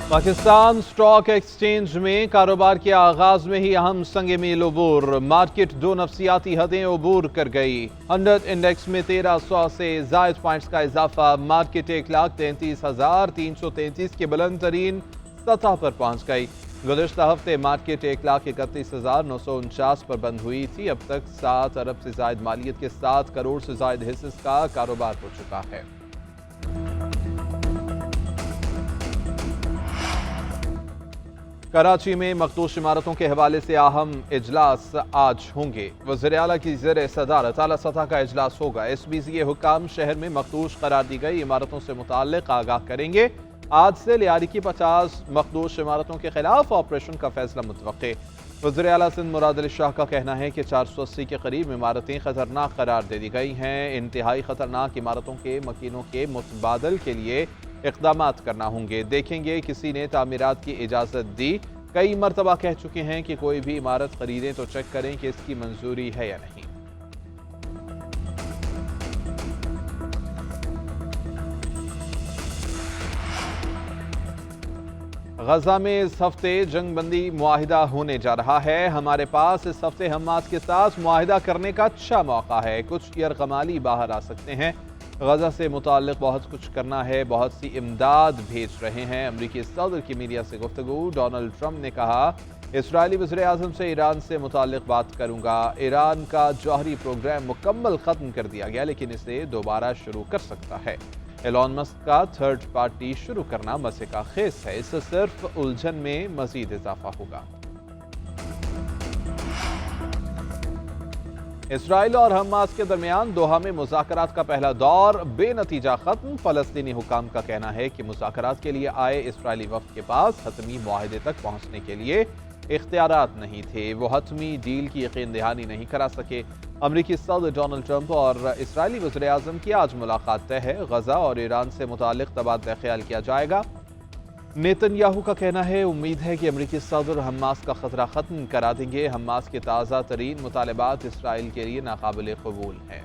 Pakistan stock exchange में कारोबार के आगाज में ही अहम संग मील अबूर। मार्केट दो नफसियाती हदें अबूर कर गई। 100 इंडेक्स में 1300 से जायद पॉइंट्स का इजाफा। मार्केट 1,33,333 के बुलंद तरीन सतह पर पहुंच गई। गुज़िश्ता हफ्ते मार्केट 1,31,949 पर बंद हुई थी। अब तक 7 अरब से जायद मालियत के 7 करोड़ से जायद हिस्से का कारोबार हो चुका है। कराची में मखदूश इमारतों के हवाले से अहम इजलास आज होंगे। वज़ीर आला की ज़ेर सदारत आला सतह का इजलास होगा। SBC के हुक्काम शहर में मखदूश करार दी गई इमारतों से मुताल्लिक़ आगाह करेंगे। आज से लियारी की 50 मखदूश इमारतों के खिलाफ ऑपरेशन का फैसला मुतवक्के। वज़ीर आला सिंध मुराद अली शाह का कहना है कि 480 के करीब इमारतें खतरनाक करार दे दी गई हैं। इंतहाई खतरनाक इमारतों के मकीनों के मुतबादल के लिए इक़दामात करना होंगे। देखेंगे किसी ने तामीरात की इजाज़त दी। कई मरतबा कह चुके हैं कि कोई भी इमारत खरीदें तो चेक करें कि इसकी मंजूरी है या नहीं। गजा में इस हफ्ते जंग बंदी मुआहिदा होने जा रहा है। हमारे पास इस हफ्ते हमास के साथ मुआहिदा करने का अच्छा मौका है। कुछ यरगमाली बाहर आ सकते हैं। गजा से मुताल्लिक़ बहुत कुछ करना है। बहुत सी इमदाद भेज रहे हैं। अमरीकी सदर की मीडिया से गुफ्तगू। डोनाल्ड ट्रंप ने कहा, इसराइली वज़ीर आज़म से ईरान से मुताल्लिक़ बात करूंगा। ईरान का जौहरी प्रोग्राम मुकम्मल ख़त्म कर दिया गया, लेकिन इसे दोबारा शुरू कर सकता है। एलॉन मस्क का थर्ड पार्टी शुरू करना मसे का खेस है। इससे सिर्फ उलझन में मज़ीद इजाफा होगा। इसराइल और हमास के दरमियान दोहा में मुज़ाकरात का पहला दौर बेनतीजा खत्म। फ़लस्तीनी हुकाम का कहना है कि मुज़ाकरात के लिए आए इसराइली वफ़द के पास हतमी मुआहिदे तक पहुंचने के लिए इख्तियारात नहीं थे। वो हतमी डील की यकीन दहानी नहीं करा सके। अमरीकी सदर डोनाल्ड ट्रंप और इसराइली वज़ीर आज़म की आज मुलाकात तय है। गजा और ईरान से मुताल्लिक़ तबादला ख्याल किया जाएगा। नेतन्याहू का कहना है, उम्मीद है कि अमरीकी सदर हमास का खतरा खत्म करा देंगे। हमास के ताज़ा तरीन मुतालबात इसराइल के लिए नाकाबिल कबूल हैं।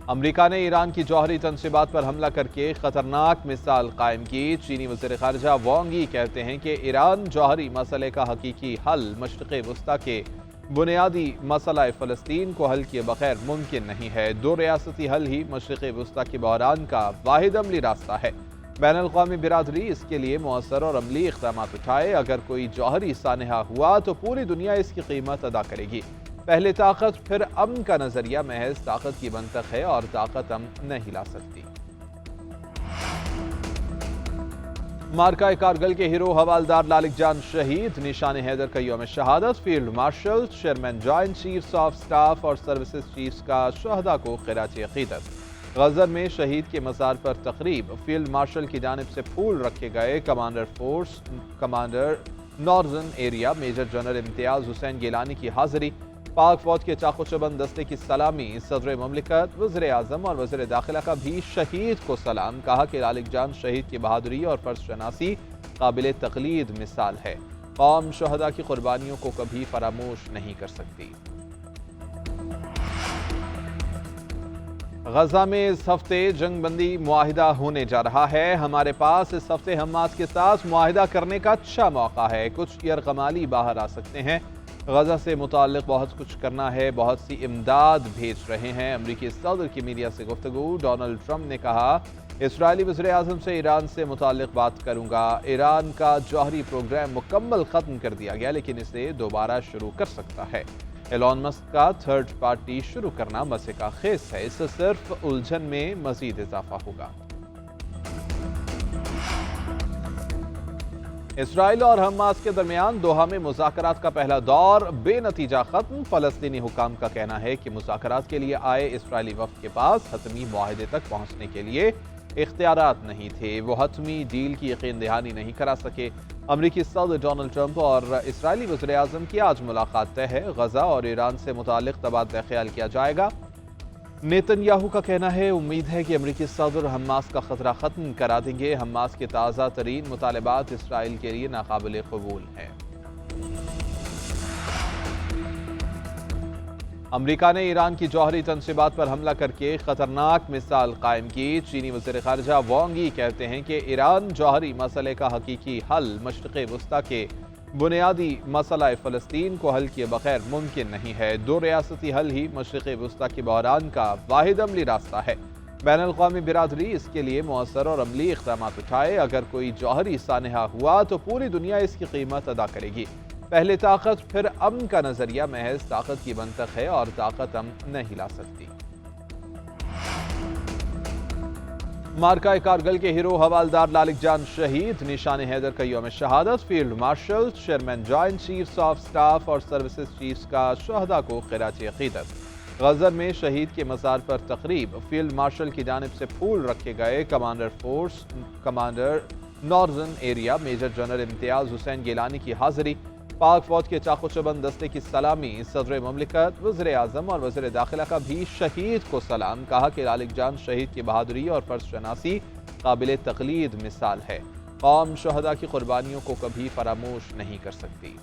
अमरीका ने ईरान की जौहरी तनसीबात पर हमला करके खतरनाक मिसाल कायम की। चीनी वज़ीर ख़ारिजा वांग यी कहते हैं कि ईरान जौहरी मसले का हकीकी हल मशरिक़ वस्ता के बुनियादी मसला फ़लस्तीन को हल किए बगैर मुमकिन नहीं है। दो रियासती हल ही मशरिक़ वस्ता के बहरान का वाहिद अमली रास्ता है। बैनुल-अक़वामी बिरादरी इसके लिए मौसर और अमली इक़दामात उठाए। अगर कोई जौहरी सानहा हुआ तो पूरी दुनिया इसकी कीमत अदा करेगी। पहले ताकत फिर अमन का नज़रिया महज ताकत की मंतक है और ताकत अमन नहीं ला सकती। मार्का कारगिल के हीरो हवालदार लालिक जान शहीद। निशान हैदर का यौम शहादत। Field marshal, chairman joint chiefs of staff और सर्विसेज चीफ्स का शहदा को खिराज अक़ीदत। गज़र में शहीद के मज़ार पर तक़रीब। फील्ड मार्शल की जानिब से फूल रखे गए। Commander force commander northern area major general Imtiaz Hussain Gilani की हाज़िरी। पाक फौज के चाकू चबंद दस्ते की सलामी। सदर ममलिकत, वज़ीर आज़म और वज़ीर दाखिला का भी शहीद को सलाम। कहा कि लालिक जान शहीद की बहादुरी और फर्ज शनासी काबिल तक़लीद मिसाल है। कौम शहदा की कुर्बानियों को कभी फरामोश नहीं कर सकती। गजा में इस हफ्ते जंग बंदी मुआहिदा होने जा रहा है। हमारे पास इस हफ्ते हमास के साथ मुआहिदा करने का अच्छा मौका है। कुछ यरगमाली बाहर आ सकते हैं। गजा से मुताल्लिक़ बहुत कुछ करना है। बहुत सी इमदाद भेज रहे हैं। अमरीकी सदर की मीडिया से गुफ्तगू। डोनाल्ड ट्रंप ने कहा, इसराइली वज़ीर आज़म से ईरान से मुताल्लिक़ बात करूंगा। ईरान का जौहरी प्रोग्राम मुकम्मल ख़त्म कर दिया गया, लेकिन इसे दोबारा शुरू कर सकता है। एलॉन मस्क का थर्ड पार्टी शुरू करना मसे का खेस है। इससे सिर्फ उलझन में मज़ीद इजाफा होगा। इसराइल और हमास के दरमियान दोहा में मुज़ाकरात का पहला दौर बेनतीजा खत्म। फ़लस्तीनी हुकाम का कहना है कि मुज़ाकरात के लिए आए इसराइली वफ़द के पास हतमी मुआहिदे तक पहुंचने के लिए इख्तियारात नहीं थे। वो हतमी डील की यकीन दहानी नहीं करा सके। अमरीकी सदर डोनाल्ड ट्रंप और इसराइली वज़ीर आज़म की आज मुलाकात तय है। गजा और ईरान से मुताल्लिक़ तबादला ख्याल किया जाएगा। नेतन्याहू का कहना है, उम्मीद है कि अमरीकी सदर हमास का खतरा खत्म करा देंगे। हमास के ताज़ा तरीन मुतालबात इसराइल के लिए नाकाबिल कबूल हैं। امریکہ نے ایران کی جوہری تنصیبات پر حملہ کر کے خطرناک مثال قائم کی۔ چینی وزیر خارجہ وانگ یی کہتے ہیں کہ ایران جوہری مسئلے کا حقیقی حل مشرق وسطی کے بنیادی مسئلہ فلسطین کو حل کیے بغیر ممکن نہیں ہے۔ دو ریاستی حل ہی مشرق وسطی کے بحران کا واحد عملی راستہ ہے۔ بین الاقوامی برادری اس کے لیے مؤثر اور عملی اقدامات اٹھائے۔ اگر کوئی جوہری سانحہ ہوا تو پوری دنیا اس کی قیمت ادا کرے گی۔ پہلے طاقت پھر امن کا نظریہ محض طاقت کی منطق ہے اور طاقت امن نہیں لا سکتی۔ مارکہ کارگل کے ہیرو حوالدار لالک جان شہید، نشان حیدر کا یوم شہادت۔ Field marshal, chairman joint chiefs of staff اور سروسز چیفز کا شہداء کو خراج عقیدت۔ غزر میں شہید کے مزار پر تقریب، فیلڈ مارشل کی جانب سے پھول رکھے گئے۔ Commander force commander northern area major general Imtiaz Hussain Gilani کی حاضری۔ پاک فوج کے چاق و چوبند دستے کی سلامی، صدر مملکت، وزیر اعظم اور وزیر داخلہ کا بھی شہید کو سلام۔ کہا کہ لالک جان شہید کی بہادری اور فرض شناسی قابل تقلید مثال ہے۔ قوم شہداء کی قربانیوں کو کبھی فراموش نہیں کر سکتی۔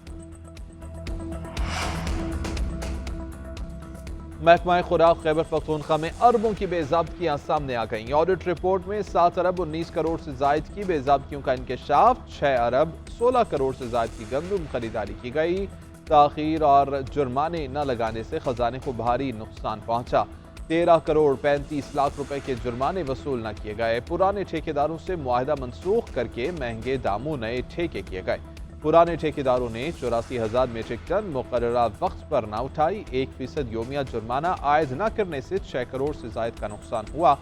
محکمہ خوراک خیبر پختونخوا میں اربوں کی بے ضابطگیاں سامنے آ گئیں۔ آڈٹ رپورٹ میں 7 ارب 19 کروڑ سے زائد کی بے ضابطگیوں کا انکشاف۔ 6 ارب 16 کروڑ سے زائد کی گندم خریداری کی گئی۔ تاخیر اور جرمانے نہ لگانے سے خزانے کو بھاری نقصان پہنچا۔ 13 کروڑ 35 لاکھ روپے کے جرمانے وصول نہ کیے گئے۔ پرانے ٹھیکیداروں سے معاہدہ منسوخ کر کے مہنگے داموں نئے ٹھیکے کیے گئے۔ پرانے ٹھیکیداروں نے 84,000 میٹرک ٹن مقررہ وقت پر نہ اٹھائی۔ 1% یومیہ جرمانہ عائد نہ کرنے سے 6 کروڑ سے زائد کا نقصان ہوا۔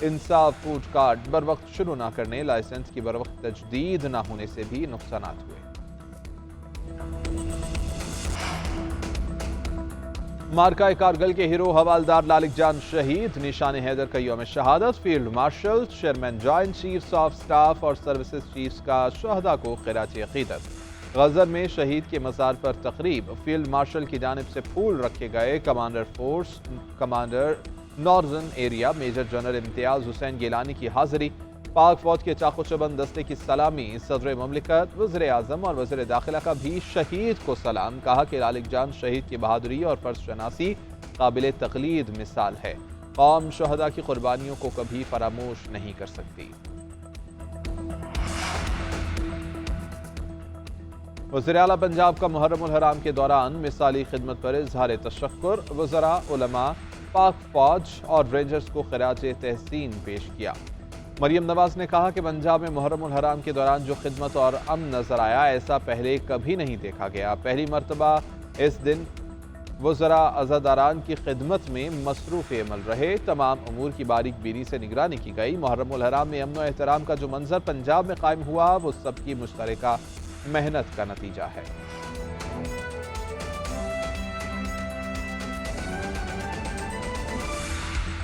انصاف فوڈ کارٹ بروقت شروع نہ کرنے، لائسنس کی بروقت تجدید نہ ہونے سے بھی نقصانات ہوئے۔ مارکہ کارگل کے ہیرو حوالدار لالک جان شہید، نشان حیدر کا یوم شہادت۔ Field marshal, chairman joint chiefs of staff اور سروسز چیفز کا شہداء کو خراج عقیدت۔ غزر میں شہید کے مزار پر تقریب، فیلڈ مارشل کی جانب سے پھول رکھے گئے۔ Commander force commander northern area major general Imtiaz Hussain Gilani کی حاضری۔ پاک فوج کے چاق و چوبند دستے کی سلامی، صدر مملکت، وزیر اعظم اور وزیر داخلہ کا بھی شہید کو سلام۔ کہا کہ لالک جان شہید کی بہادری اور فرض شناسی قابل تقلید مثال ہے۔ قوم شہداء کی قربانیوں کو کبھی فراموش نہیں کر سکتی۔ وزیر اعلیٰ پنجاب کا محرم الحرام کے دوران مثالی خدمت پر اظہار تشکر، وزراء، علماء، پاک فوج اور رینجرز کو خراج تحسین پیش کیا۔ مریم نواز نے کہا کہ پنجاب میں محرم الحرام کے دوران جو خدمت اور امن نظر آیا، ایسا پہلے کبھی نہیں دیکھا گیا۔ پہلی مرتبہ اس دن وزراء عزاداران کی خدمت میں مصروف عمل رہے۔ تمام امور کی باریک بینی سے نگرانی کی گئی۔ محرم الحرام میں امن و احترام کا جو منظر پنجاب میں قائم ہوا، وہ سب کی مشترکہ محنت کا نتیجہ ہے۔